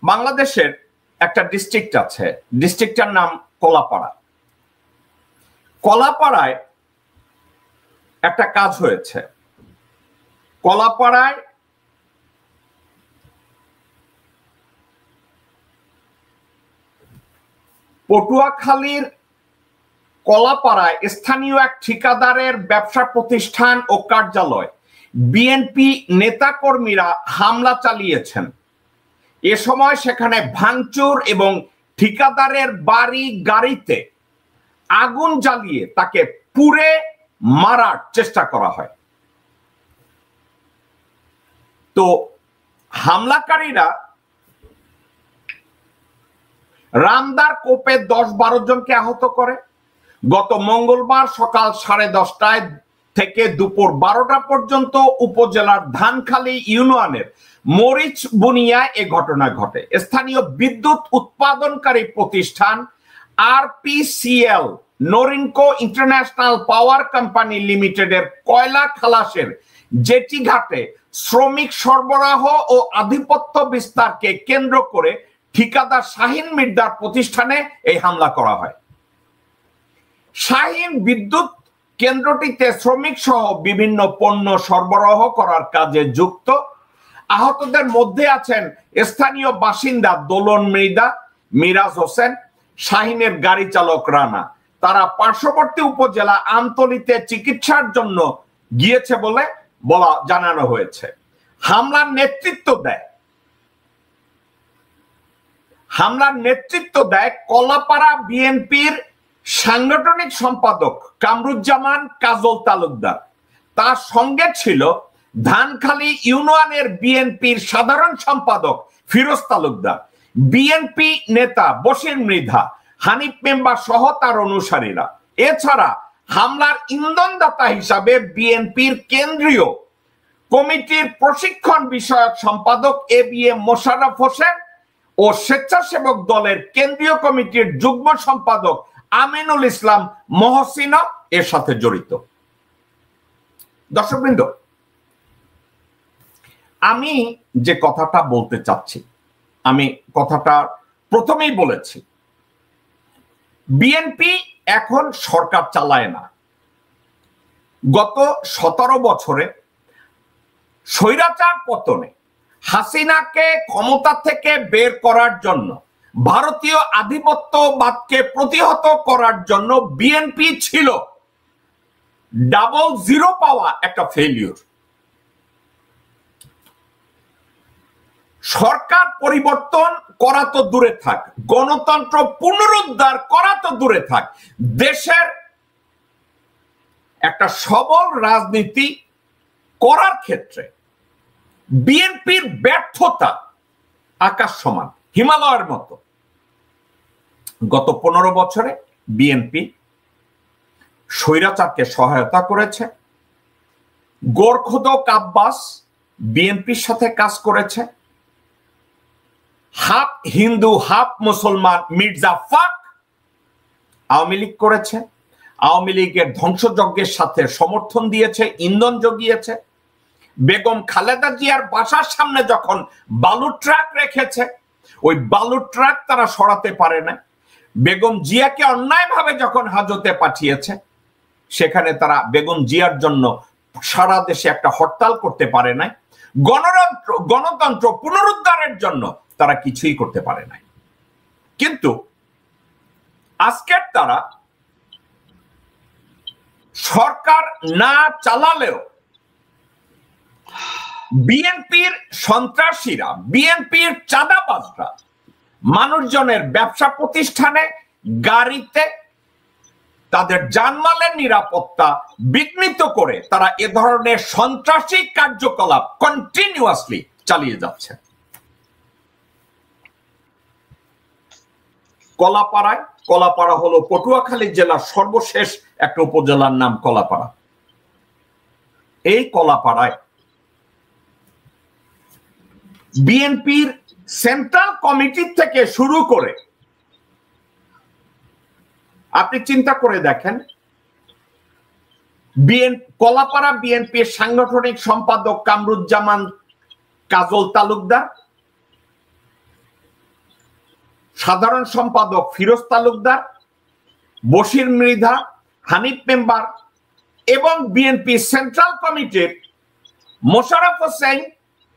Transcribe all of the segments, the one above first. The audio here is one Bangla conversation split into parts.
বাংলাদেশের একটা ডিস্ট্রিক্ট আছে, ডিস্ট্রিক্টটার নাম কলাপাড়া। কলাপাড়ায় একটা কাজ হয়েছে। কলাপাড়ায় পটুয়াখালীর কলাপাড়ায় স্থানীয় এক ঠিকাদারের ব্যবসা প্রতিষ্ঠান ও কার্যালয় বিএনপি নেতাকর্মীরা হামলা চালিয়েছেন। এ সময় সেখানে ভাঙচুর এবং ঠিকাদারের বাড়ি গাড়িতে আগুন জ্বালিয়ে তাকে পুড়ে মারার চেষ্টা করা হয়। তো হামলাকারীরা রামদার কোপে 10-12 জনকে আহত করে। গত মঙ্গলবার সকাল 10:30টায় থেকে দুপুর 12টা পর্যন্ত উপজেলার ধানখালী ইউনিয়নের মরিচ বুনিয়ায় এ ঘটনা ঘটে। স্থানীয় বিদ্যুৎ উৎপাদনকারী প্রতিষ্ঠান আরপিসিএল নরিনকো ইন্টারন্যাশনাল পাওয়ার কোম্পানি লিমিটেডের কয়লা খালাসের জেটি ঘাটে শ্রমিক সরবরাহ ও আধিপত্য বিস্তারকে কেন্দ্র করে ঠিকাদার শাহিন মির্জার প্রতিষ্ঠানে এই হামলা করা হয়। শাহিন বিদ্যুৎ কেন্দ্রটিতে শ্রমিক সহ বিভিন্ন পণ্য সরবরাহ করার কাজে যুক্ত। আহতদের মধ্যে আছেন স্থানীয় বাসিন্দা দোলন মৃদা, মিরাজ হোসেন, শাহিনের গাড়ি চালক রানা। তারা পার্শ্ববর্তী উপজেলা আমতলীতে চিকিৎসার জন্য গিয়েছে বলে জানানো হয়েছে। হামলার নেতৃত্ব দেয় কলাপাড়া বিএনপির সাংগঠনিক সম্পাদক কামরুজ্জামান কাজল তালুকদার। তার সঙ্গে ছিল ধানখালী ইউনিয়নের বিএনপির সাধারণ সম্পাদক ফিরোজ তালুকদার, বিএনপি নেতা বশির মৃধা, হানিফ মেম্বার সহ তার অনুসারীরা। এছাড়া হামলার ইন্ধনদাতা হিসাবে বিএনপির কেন্দ্রীয় কমিটির প্রশিক্ষণ বিষয়ক সম্পাদক এবিএম মোশাররফ হোসেন ও স্বেচ্ছাসেবক দলের কেন্দ্রীয় কমিটির যুগ্ম সম্পাদক আমিনুল ইসলাম মহসিনা এর সাথে জড়িত। দর্শকবৃন্দ, আমি যে কথাটা বলতে চাচ্ছি, আমি কথাটা প্রথমেই বলেছি, বিএনপি এখন সরকার চালায় না। গত 17 বছরে স্বৈরাচার পতনে হাসিনাকে ক্ষমতা থেকে বের করার জন্য, ভারতীয় আধিপত্যবাদকে প্রতিহত করার জন্য বিএনপি ছিল 00 পাওয়া একটা ফেলিউর। সরকার পরিবর্তন করা তো দূরে থাক, গণতন্ত্র পুনরুদ্ধার করা তো দূরে থাক, দেশের একটা সবল রাজনীতি করার ক্ষেত্রে বিএনপির ব্যর্থতা আকাশ সমান, হিমালয়ের মতো। গত 15 বছরে বিএনপি স্বৈরাচারকে সহায়তা করেছে। গোরখোদক আব্বাস বিএনপির সাথে কাজ করেছে। হাফ হিন্দু হাফ মুসলমান মির্জা ফাক আওয়ামী লীগ করেছে। আওয়ামী লীগের ধ্বংসযজ্ঞের সাথে সমর্থন দিয়েছে, ইন্ধন জুগিয়েছে। বেগম খালেদা জিয়ার বাসার সামনে যখন বালু ট্রাক রেখেছে, ওই বালু ট্রাক তারা সরাতে পারে না। বেগম জিয়াকে অন্যায়ভাবে যখন হাজতে পাঠিয়েছে, সেখানে তারা বেগম জিয়ার জন্য সারা দেশে একটা হরতাল করতে পারে নাই। গণতন্ত্র পুনরুদ্ধারের জন্য তারা কিছুই করতে পারে নাই। কিন্তু আজকের তারা সরকার না চালালেও বিএনপির সন্ত্রাসীরা, বিএনপির চাঁদাবাজরা মানুষজনের ব্যবসা প্রতিষ্ঠানে, গাড়িতে তাদের জানমালের নিরাপত্তা বিঘ্নিত করে তারা এ ধরনের সন্ত্রাসী কার্যকলাপ কন্টিনিউয়াসলি চালিয়ে যাচ্ছে। কলাপাড়া হলো পটুয়াখালী জেলার সর্বশেষ একটা উপজেলার নাম কলাপাড়া। এই কলাপাড়ায় বিএনপির সেন্ট্রাল কমিটি থেকে শুরু করে আপনি চিন্তা করে দেখেন, কলাপাড়া বিএনপির সাংগঠনিক সম্পাদক কামরুজ্জামান কাজল তালুকদার, সাধারণ সম্পাদক ফিরোজ তালুকদার, বশির মৃধা, হানিফ মেম্বার এবং বিএনপি সেন্ট্রাল কমিটির মোশাররফ হোসেন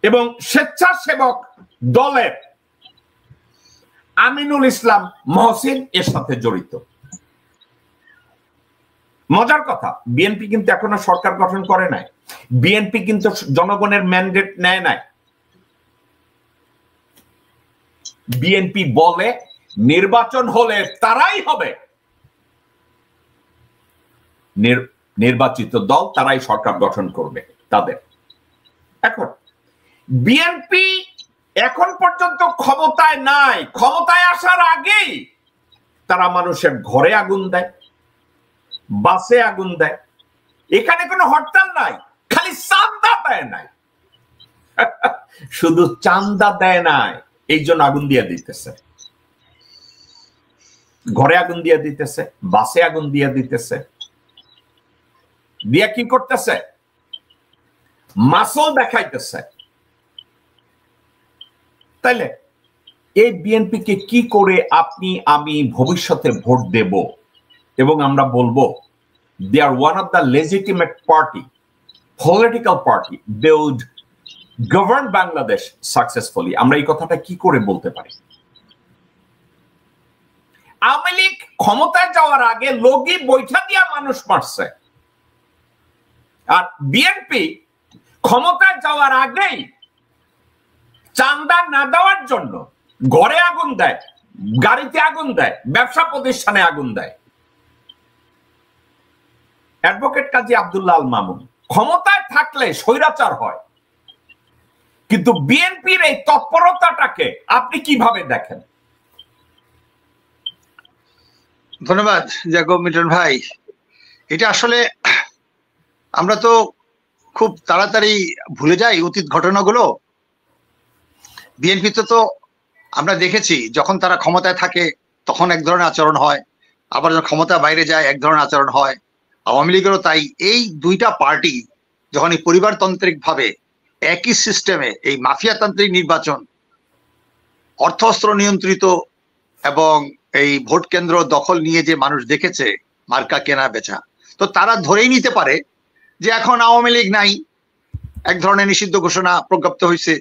এবং স্বেচ্ছাসেবক দলের আমিনুল ইসলাম মহসিন এর সাথে জড়িত। মজার কথা, বিএনপি কিন্তু এখনো সরকার গঠন করে নাই, বিএনপি কিন্তু জনগণের ম্যান্ডেট নেয় নাই। বিএনপি বলে নির্বাচন হলে তারাই হবে নির্বাচিত দল, তারাই সরকার গঠন করবে তাদের। এখন বিএনপি এখন পর্যন্ত ক্ষমতায় নাই, ক্ষমতায় আসার আগেই তারা মানুষের ঘরে আগুন দেয়, বাসে আগুন দেয়। এখানে কোনো হরতাল নাই, খালি চান্দা দেয় নাই, শুধু চান্দা দেয় নাই, এই জন্য আগুন দিয়ে দিতেছে, ঘরে আগুন দিয়ে দিতেছে, বাসে আগুন দিয়ে দিতেছে, দিয়ে কি করতেছে, মাসল দেখাইতেছে। তাইলে এই বিএনপিকে কি করে আপনি আমি ভবিষ্যতে ভোট দেব এবং আমরা বলবো they are one of the legitimate party, political party, they would govern Bangladesh successfully? আমরা এই কথাটা কি করে বলতে পারি? আওয়ামী লীগ ক্ষমতায় যাওয়ার আগে লগি বৈঠা দিয়া মানুষ মারছে, আর বিএনপি ক্ষমতায় যাওয়ার আগেই চান্দা না দেওয়ার জন্য ঘরে আগুন দেয়, গাড়িতে আগুন দেয়, ব্যবসা প্রতিষ্ঠানে আগুন দেয়। অ্যাডভোকেট কাজী আব্দুল্লাহ আল মামুন ক্ষমতায় থাকলে স্বৈরাচার হয়, কিন্তু বিএনপির এই তৎপরতাটাকে আপনি কিভাবে দেখেন? ধন্যবাদ জাকব মিটন ভাই। এটা আসলে আমরা তো খুব তাড়াতাড়ি ভুলে যাই অতীত ঘটনাগুলো। বিএনপি তো আমরা দেখেছি যখন তারা ক্ষমতায় থাকে তখন এক ধরনের আচরণ হয়, আবার যখন ক্ষমতা বাইরে যায় এক ধরনের আচরণ হয়। আওয়ামী লীগেরও তাই। এই দুইটা পার্টি যখন এই পরিবারতান্ত্রিক ভাবে একই সিস্টেমে এই মাফিয়াতান্ত্রিক নির্বাচন, অর্থশস্ত্র নিয়ন্ত্রিত এবং এই ভোট কেন্দ্র দখল নিয়ে যে মানুষ দেখেছে মার্কা কেনা বেচা, তো তারা ধরেই নিতে পারে যে এখন আওয়ামী লীগ নাই, এক ধরনের নিষিদ্ধ ঘোষণা প্রজ্ঞাপ্ত হয়েছে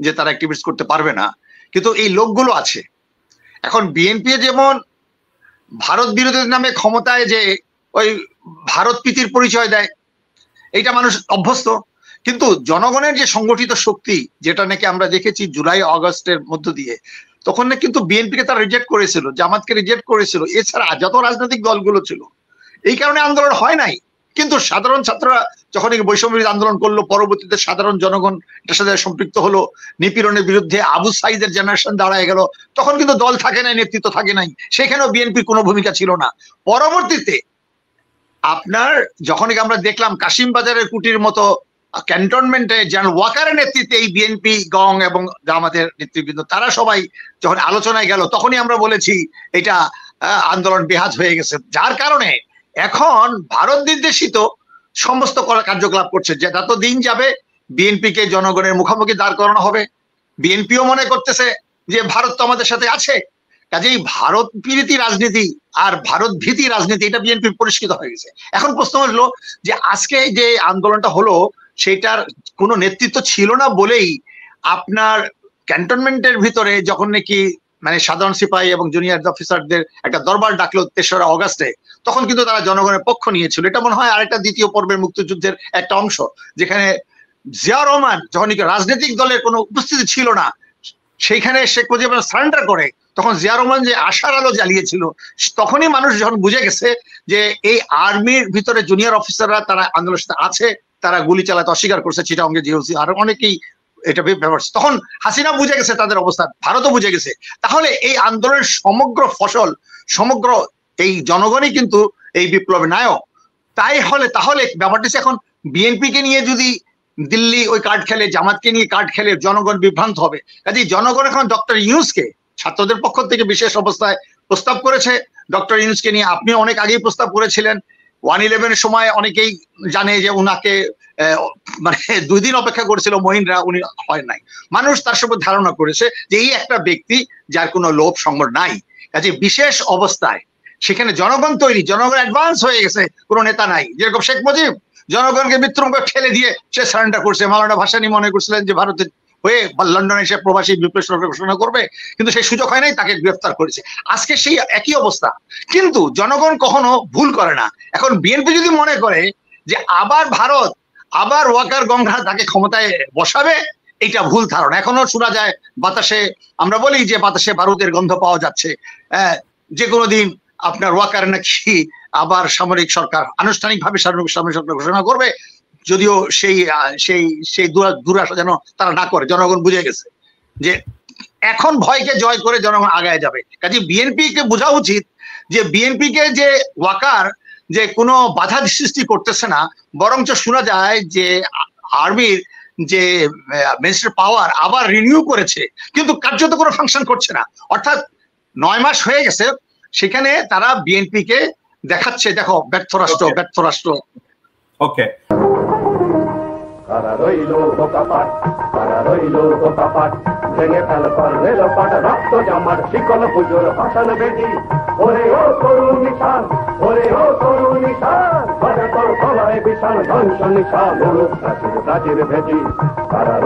যে তারা অ্যাক্টিভিটিস করতে পারবে না, কিন্তু এই লোকগুলো আছে। এখন বিএনপি যেমন ভারত বিরোধীর নামে ক্ষমতায় যে ওই ভারত প্রীতির পরিচয় দেয়, এইটা মানুষ অভ্যস্ত, কিন্তু জনগণের যে সংগঠিত শক্তি যেটা নাকি আমরা দেখেছি জুলাই আগস্টের মধ্য দিয়ে, তখন না কিন্তু বিএনপিকে তারা রিজেক্ট করেছিল, জামাতকে রিজেক্ট করেছিল, এছাড়া যত রাজনৈতিক দলগুলো ছিল। এই কারণে আন্দোলন হয় নাই। কিন্তু সাধারণ ছাত্ররা যখন বৈষম্য বিরোধী আন্দোলন করলো, পরবর্তীতে সাধারণ জনগণ এটার সাথে সম্পৃক্ত হলো, নিপীড়নের বিরুদ্ধে আবু সাইদের জেনারেশন দাঁড়ায় গেল, তখন কিন্তু দল থাকে নাই, নেতৃত্ব থাকে নাই, সেখানেও বিএনপির কোনো ভূমিকা ছিল না। পরবর্তীতে আপনার যখন আমরা দেখলাম কাশিম বাজারের কুটির মতো ক্যান্টনমেন্টে জেনারেল ওয়াকারের নেতৃত্বে এই বিএনপি, গং এবং জামাতের নেতৃবৃন্দ তারা সবাই যখন আলোচনায় গেল, তখনই আমরা বলেছি এটা আন্দোলন বেহাজ হয়ে গেছে। যার কারণে এখন ভারত নির্দেশিত সমস্ত কার্যকলাপ করছে, যে যত দিন যাবে বিএনপি কে জনগণের মুখোমুখি দাঁড় করানো হবে। বিএনপিও মনে করতেছে যে ভারত তো আমাদের সাথে আছে, কাজেই ভারত বিরোধী রাজনীতি আর ভারত ভীতি রাজনীতি এটা বিএনপি পরিষ্কৃত হয়ে গেছে। এখন প্রশ্ন হলো যে আজকে যে আন্দোলনটা হলো সেটার কোনো নেতৃত্ব ছিল না বলেই আপনার ক্যান্টনমেন্টের ভিতরে যখন নাকি মানে সাধারণ সিপাহী এবং জুনিয়র অফিসারদের একটা দরবার ডাকলো ৩রা আগস্টে, তখন কিন্তু তারা জনগণের পক্ষ নিয়েছিল। এটা মনে হয় আরেকটা দ্বিতীয় পর্বের মুক্তিযুদ্ধের একটা অংশ, যেখানে জিয়া রহমান যখন রাজনৈতিক দলের কোনো উপস্থিতি ছিল না, সেইখানে শেখ মুজিব সারেন্ডার করে, তখন জিয়া রহমান যে আশার আলো জ্বালিয়েছিল, তখনই মানুষ যখন বুঝে গেছে যে এই আর্মির ভিতরে জুনিয়র অফিসাররা তারা আন্দোলনের সাথে আছে, তারা গুলি চালাতে অস্বীকার করছে, চিটাগং জিওসি আর অনেকেই এটা ব্যবহার, তখন হাসিনা বুঝে গেছে তাদের অবস্থা, ভারতও বুঝে গেছে। তাহলে এই আন্দোলনের সমগ্র ফসল, সমগ্র এই জনগণই কিন্তু এই বিপ্লবের নায়ক। তাহলে ব্যাপারটি এখন বিএনপি কে নিয়ে যদি দিল্লি ওই কার্ড খেলে, জামাতকে নিয়ে কার্ড খেলে, জনগণ বিভ্রান্ত হবে। কাজে জনগণ এখন ডক্টর ইউনূসকে ছাত্রদের পক্ষ থেকে বিশেষ অবস্থায় প্রস্তাব করেছে। ডক্টর ইউনূসকে নিয়ে আপনি অনেক আগেই প্রস্তাব করেছিলেন। 111-এর সময় অনেকেই জানে যে উনাকে মানে 2 দিন অপেক্ষা করেছিল মহিনরা, উনি হয় নাই। মানুষ তার সম্পর্কে ধারণা করেছে যে এই একটা ব্যক্তি যার কোনো লোভ সংবর নাই, কাজে বিশেষ অবস্থায় সেখানে জনগণ তৈরি, জনগণ অ্যাডভান্স হয়ে গেছে, কোনো নেতা নাই। যেরকম শেখ মুজিব জনগণকে মৃত্যুমুখে ঠেলে দিয়ে সে সারেন্ডার করছে। মাওলানা ভাসানী মনে করছিলেন যে ভারতে হয়ে লন্ডনে এসে প্রবাসী বিপ্লব সরকার ঘোষণা করবে, কিন্তু সেই সুযোগ হয় নাই, তাকে গ্রেফতার করেছে। আজকে সেই একই অবস্থা, কিন্তু জনগণ কখনো ভুল করে না। এখন বিএনপি যদি মনে করে যে আবার ভারত, আবার ওয়াকার গঙ্গা তাকে ক্ষমতায় বসাবে, এটা ভুল ধারণা। এখনো শোনা যায় বাতাসে, আমরা বলি যে বাতাসে বারুদের গন্ধ পাওয়া যাচ্ছে। যে কোনো দিন আপনার ওয়াকার নাকি আবার সামরিক সরকার, আনুষ্ঠানিকভাবে সামরিক সরকার ঘোষণা করবে, যদিও সেই সেই সেই দুরাশা যেন তারা না করে। জনগণ বুঝে গেছে যে এখন ভয়কে জয় করে জনগণ আগায় যাবে। কাজে বিএনপি কে বোঝা উচিত যে বিএনপি কে যে ওয়াকার যে কোনো বাধা সৃষ্টি করতেছে না, বরঞ্চ শোনা যায় যে আর্মির যে মিনিস্টার পাওয়ার আবার রিনিউ করেছে, কিন্তু কার্যত কোনো ফাংশন করছে না। অর্থাৎ 9 মাস হয়ে গেছে, সেখানে তারা বিএনপি কে দেখাচ্ছে দেখো ব্যর্থ রাষ্ট্র, ব্যর্থ রাষ্ট্র। ওকে, কারা রইল বোকাপাট, কারা রইল বোকাপাট, ভেঙে ফেল কর রেল পাট, রক্ত জামার শিকল পুজোর ভাষণ বেদি। ওরে ও করুণ নিশান, ওরে ও করুণ নিশান, তোর গলায় বিশাল ধ্বংস নিশান, প্রাচীর প্রাচীর ভেদি। কারা